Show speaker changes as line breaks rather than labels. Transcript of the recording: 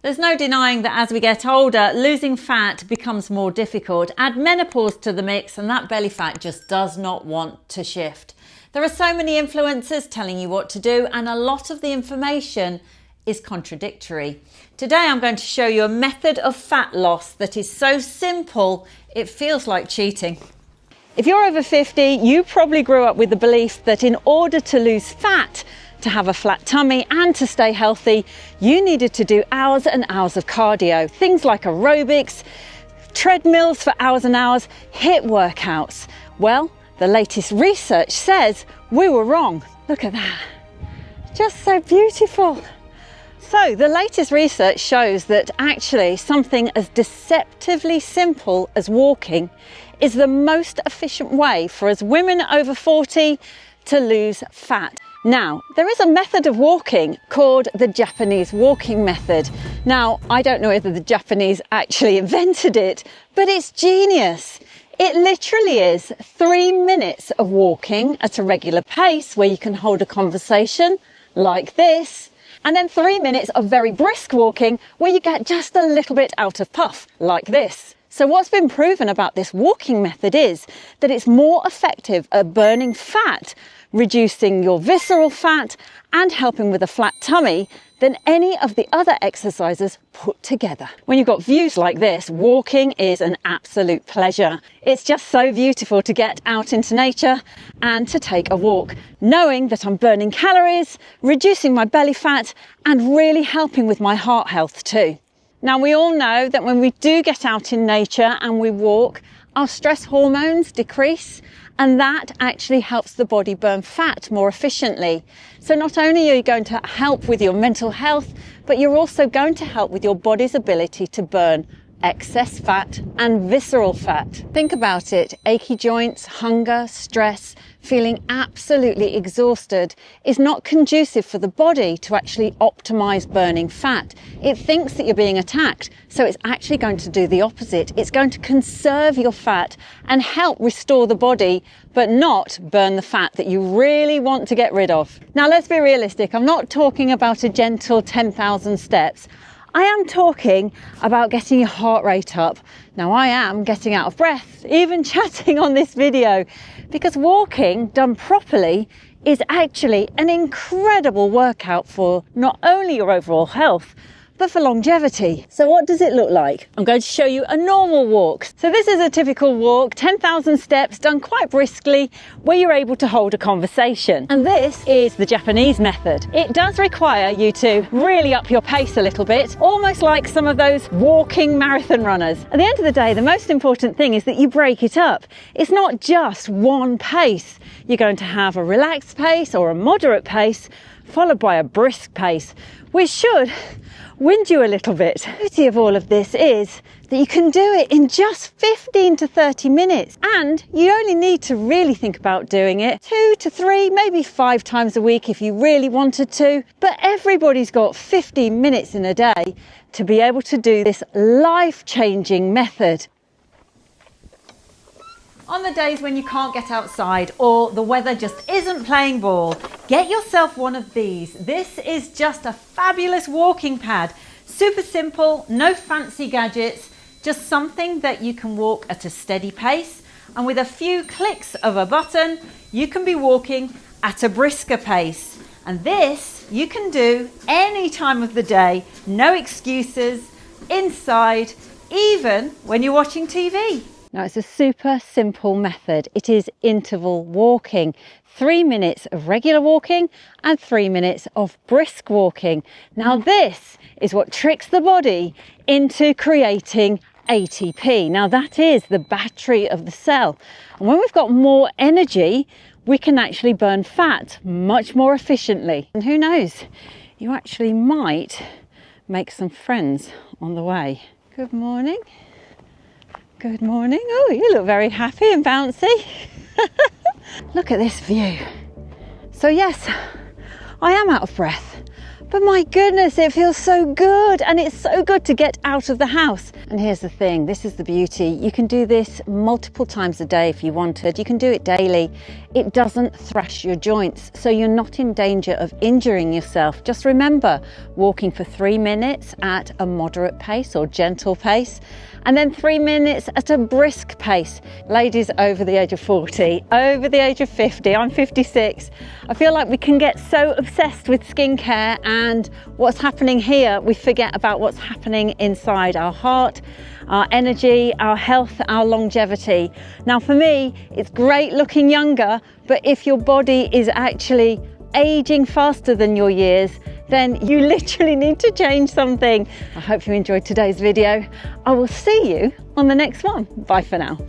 There's no denying that as we get older, losing fat becomes more difficult. Add menopause to the mix and that belly fat just does not want to shift. There are so many influencers telling you what to do and a lot of the information is contradictory. Today I'm going to show you a method of fat loss that is so simple it feels like cheating. If you're over 50, you probably grew up with the belief that in order to lose fat, to have a flat tummy and to stay healthy, you needed to do hours and hours of cardio. Things like aerobics, treadmills for hours and hours, HIIT workouts. Well, the latest research says we were wrong. Look at that, just so beautiful. So the latest research shows that actually something as deceptively simple as walking is the most efficient way for us women over 40 to lose fat. Now, there is a method of walking called the Japanese walking method. Now, I don't know whether the Japanese actually invented it, but it's genius. It literally is 3 minutes of walking at a regular pace where you can hold a conversation like this, and then 3 minutes of very brisk walking where you get just a little bit out of puff like this. So what's been proven about this walking method is that it's more effective at burning fat, reducing your visceral fat and helping with a flat tummy than any of the other exercises put together. When you've got views like this, walking is an absolute pleasure. It's just so beautiful to get out into nature and to take a walk, knowing that I'm burning calories, reducing my belly fat and really helping with my heart health too. Now, we all know that when we do get out in nature and we walk, our stress hormones decrease and that actually helps the body burn fat more efficiently. So not only are you going to help with your mental health, but you're also going to help with your body's ability to burn excess fat and visceral fat. Think about it, achy joints, hunger, stress, feeling absolutely exhausted is not conducive for the body to actually optimize burning fat. It thinks that you're being attacked, so it's actually going to do the opposite. It's going to conserve your fat and help restore the body, but not burn the fat that you really want to get rid of. Now, let's be realistic. I'm not talking about a gentle 10,000 steps. I am talking about getting your heart rate up. Now, I am getting out of breath, even chatting on this video, because walking done properly is actually an incredible workout for not only your overall health, but for longevity. So what does it look like? I'm going to show you a normal walk. So this is a typical walk, 10,000 steps done quite briskly, where you're able to hold a conversation. And this is the Japanese method. It does require you to really up your pace a little bit, almost like some of those walking marathon runners. At the end of the day, the most important thing is that you break it up. It's not just one pace. You're going to have a relaxed pace or a moderate pace, followed by a brisk pace, which should wind you a little bit. The beauty of all of this is that you can do it in just 15 to 30 minutes and you only need to really think about doing it 2 to 3, maybe 5 times a week if you really wanted to, but everybody's got 15 minutes in a day to be able to do this life-changing method. On the days when you can't get outside or the weather just isn't playing ball, get yourself one of these. This is just a fabulous walking pad. Super simple, no fancy gadgets, just something that you can walk at a steady pace. And with a few clicks of a button, you can be walking at a brisker pace. And this you can do any time of the day, no excuses, inside, even when you're watching TV. Now, it's a super simple method. It is interval walking. 3 minutes of regular walking and 3 minutes of brisk walking. Now, this is what tricks the body into creating ATP. Now, that is the battery of the cell. And when we've got more energy, we can actually burn fat much more efficiently. And who knows, you actually might make some friends on the way. Good morning. Good morning. Oh, you look very happy and bouncy. Look at this view. So yes, I am out of breath, But my goodness, it feels so good, and it's so good to get out of the house. And here's the thing, this is the beauty. You can do this multiple times a day if you wanted. You can do it daily. It doesn't thrash your joints, so you're not in danger of injuring yourself. Just remember, walking for 3 minutes at a moderate pace or gentle pace, and then 3 minutes at a brisk pace. Ladies over the age of 40, over the age of 50, I'm 56, I feel like we can get so obsessed with skincare and what's happening here, we forget about what's happening inside our heart, our energy, our health, our longevity. Now for me, it's great looking younger, but if your body is actually aging faster than your years, then you literally need to change something. I hope you enjoyed today's video. I will see you on the next one. Bye for now.